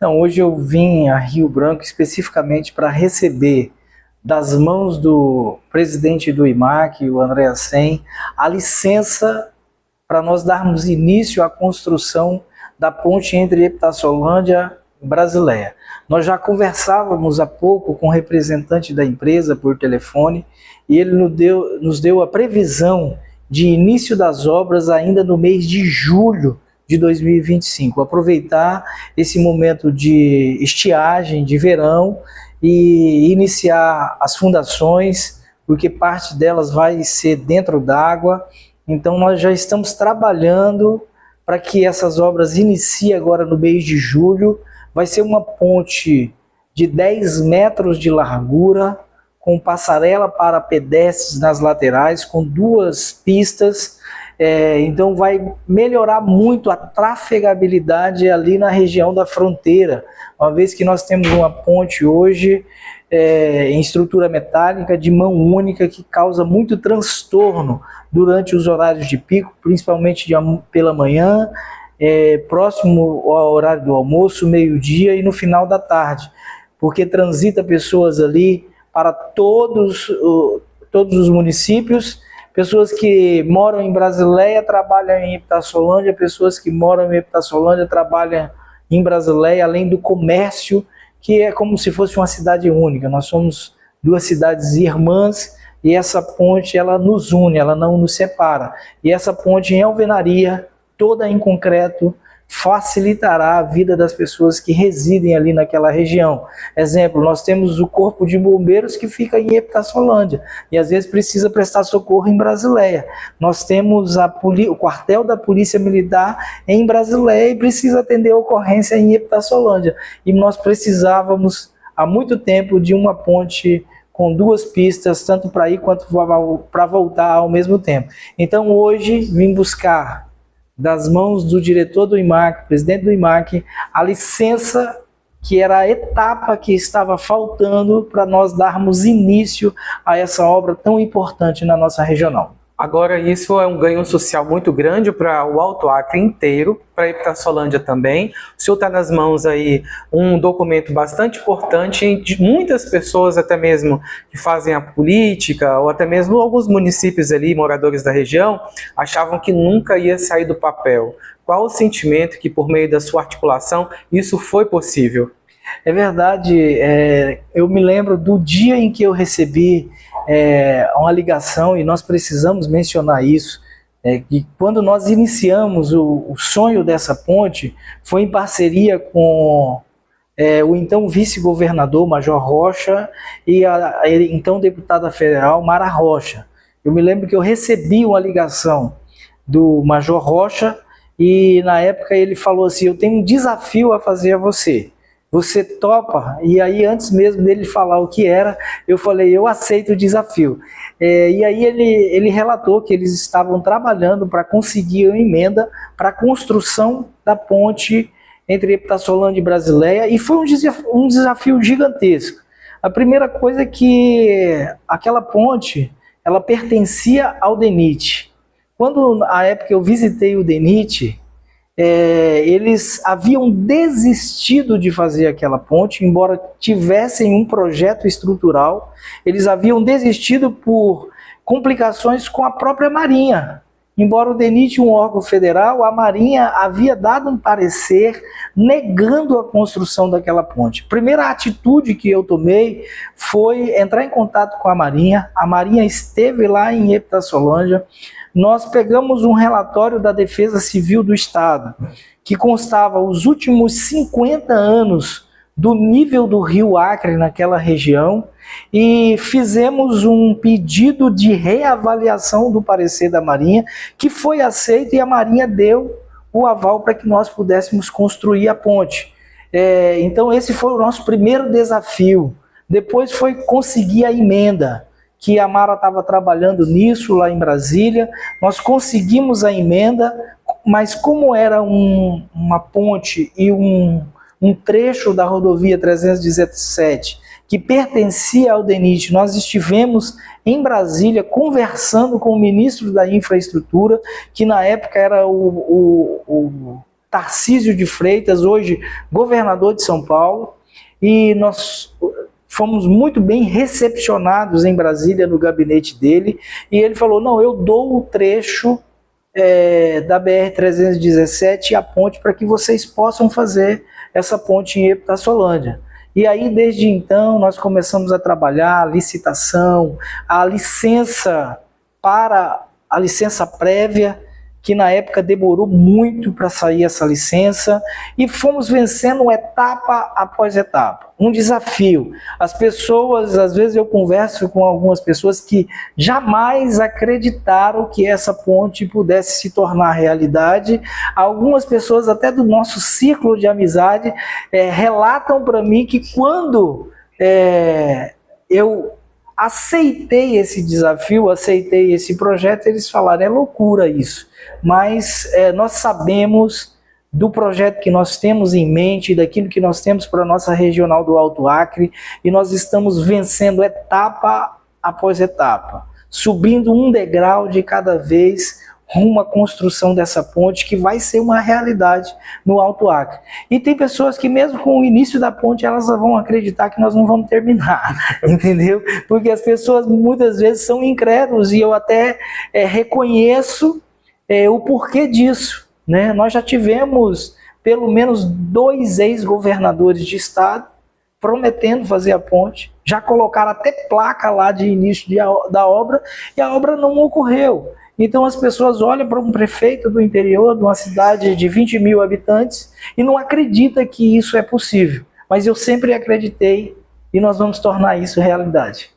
Então, hoje eu vim a Rio Branco especificamente para receber das mãos do presidente do IMAC, o André Sen, a licença para nós darmos início à construção da ponte entre Epitácio-Holândia e Brasileia. Nós já conversávamos há pouco com o representante da empresa por telefone e ele nos deu a previsão de início das obras ainda no mês de julho de 2025. Aproveitar esse momento de estiagem, de verão, e iniciar as fundações, porque parte delas vai ser dentro d'água. Então nós já estamos trabalhando para que essas obras iniciem agora no mês de julho. Vai ser uma ponte de 10 metros de largura, com passarela para pedestres nas laterais, com 2 pistas. Então vai melhorar muito a trafegabilidade ali na região da fronteira, uma vez que nós temos uma ponte hoje em estrutura metálica de mão única que causa muito transtorno durante os horários de pico, principalmente pela manhã, próximo ao horário do almoço, meio-dia e no final da tarde, porque transita pessoas ali para todos os municípios. Pessoas que moram em Brasileia trabalham em Epitácio-Holândia, pessoas que moram em Epitácio-Holândia trabalham em Brasileia, além do comércio, que é como se fosse uma cidade única. Nós somos 2 cidades irmãs e essa ponte ela nos une, ela não nos separa. E essa ponte em alvenaria, toda em concreto, facilitará a vida das pessoas que residem ali naquela região. Exemplo, nós temos o Corpo de Bombeiros que fica em Epitácio-Holândia e às vezes precisa prestar socorro em Brasileia. Nós temos o quartel da Polícia Militar em Brasileia e precisa atender a ocorrência em Epitácio-Holândia. E nós precisávamos há muito tempo de uma ponte com 2 pistas, tanto para ir quanto para voltar ao mesmo tempo. Então hoje vim buscar das mãos do diretor do IMAC, presidente do IMAC, a licença que era a etapa que estava faltando para nós darmos início a essa obra tão importante na nossa regional. Agora isso é um ganho social muito grande para o Alto Acre inteiro, para Epitácio-Holândia também. O senhor está nas mãos aí um documento bastante importante de muitas pessoas, até mesmo que fazem a política, ou até mesmo alguns municípios ali, moradores da região, achavam que nunca ia sair do papel. Qual o sentimento que por meio da sua articulação isso foi possível? É verdade, eu me lembro do dia em que eu recebi uma ligação, e nós precisamos mencionar isso, que quando nós iniciamos o sonho dessa ponte, foi em parceria com o então vice-governador Major Rocha e a então deputada federal Mara Rocha. Eu me lembro que eu recebi uma ligação do Major Rocha e na época ele falou assim: eu tenho um desafio a fazer a você. Você topa? E aí, antes mesmo dele falar o que era, eu falei, eu aceito o desafio. E aí ele relatou que eles estavam trabalhando para conseguir uma emenda para a construção da ponte entre Epitácio-Holândia e Brasileia, e foi um desafio gigantesco. A primeira coisa é que aquela ponte, ela pertencia ao DENIT. Quando, na época, eu visitei o DENIT, eles haviam desistido de fazer aquela ponte, embora tivessem um projeto estrutural. Eles haviam desistido por complicações com a própria Marinha. Embora o DENIT, um órgão federal, a Marinha havia dado um parecer negando a construção daquela ponte. A primeira atitude que eu tomei foi entrar em contato com a Marinha esteve lá em Epitácio-Holândia. Nós pegamos um relatório da Defesa Civil do Estado, que constava os últimos 50 anos do nível do Rio Acre naquela região, e fizemos um pedido de reavaliação do parecer da Marinha, que foi aceito, e a Marinha deu o aval para que nós pudéssemos construir a ponte. Então esse foi o nosso primeiro desafio. Depois foi conseguir a emenda, que a Mara estava trabalhando nisso lá em Brasília. Nós conseguimos a emenda, mas como era uma ponte e um trecho da rodovia 317 que pertencia ao DENIT, nós estivemos em Brasília conversando com o ministro da Infraestrutura, que na época era o Tarcísio de Freitas, hoje governador de São Paulo, e nós fomos muito bem recepcionados em Brasília, no gabinete dele, e ele falou, não, eu dou o trecho da BR-317 e a ponte para que vocês possam fazer essa ponte em Epitaçolândia. E aí, desde então, nós começamos a trabalhar a licitação, a licença a licença prévia, que na época demorou muito para sair essa licença, e fomos vencendo etapa após etapa. Um desafio. As pessoas, às vezes eu converso com algumas pessoas que jamais acreditaram que essa ponte pudesse se tornar realidade. Algumas pessoas até do nosso círculo de amizade relatam para mim que quando eu aceitei esse desafio, aceitei esse projeto, eles falaram, é loucura isso, mas nós sabemos do projeto que nós temos em mente, daquilo que nós temos para a nossa regional do Alto Acre, e nós estamos vencendo etapa após etapa, subindo um degrau de cada vez rumo à construção dessa ponte que vai ser uma realidade no Alto Acre. E tem pessoas que mesmo com o início da ponte elas vão acreditar que nós não vamos terminar, entendeu? Porque as pessoas muitas vezes são incrédulos e eu até reconheço o porquê disso, né? Nós já tivemos pelo menos 2 ex-governadores de estado prometendo fazer a ponte, já colocaram até placa lá de início da obra e a obra não ocorreu. Então as pessoas olham para um prefeito do interior, de uma cidade de 20 mil habitantes, e não acreditam que isso é possível. Mas eu sempre acreditei e nós vamos tornar isso realidade.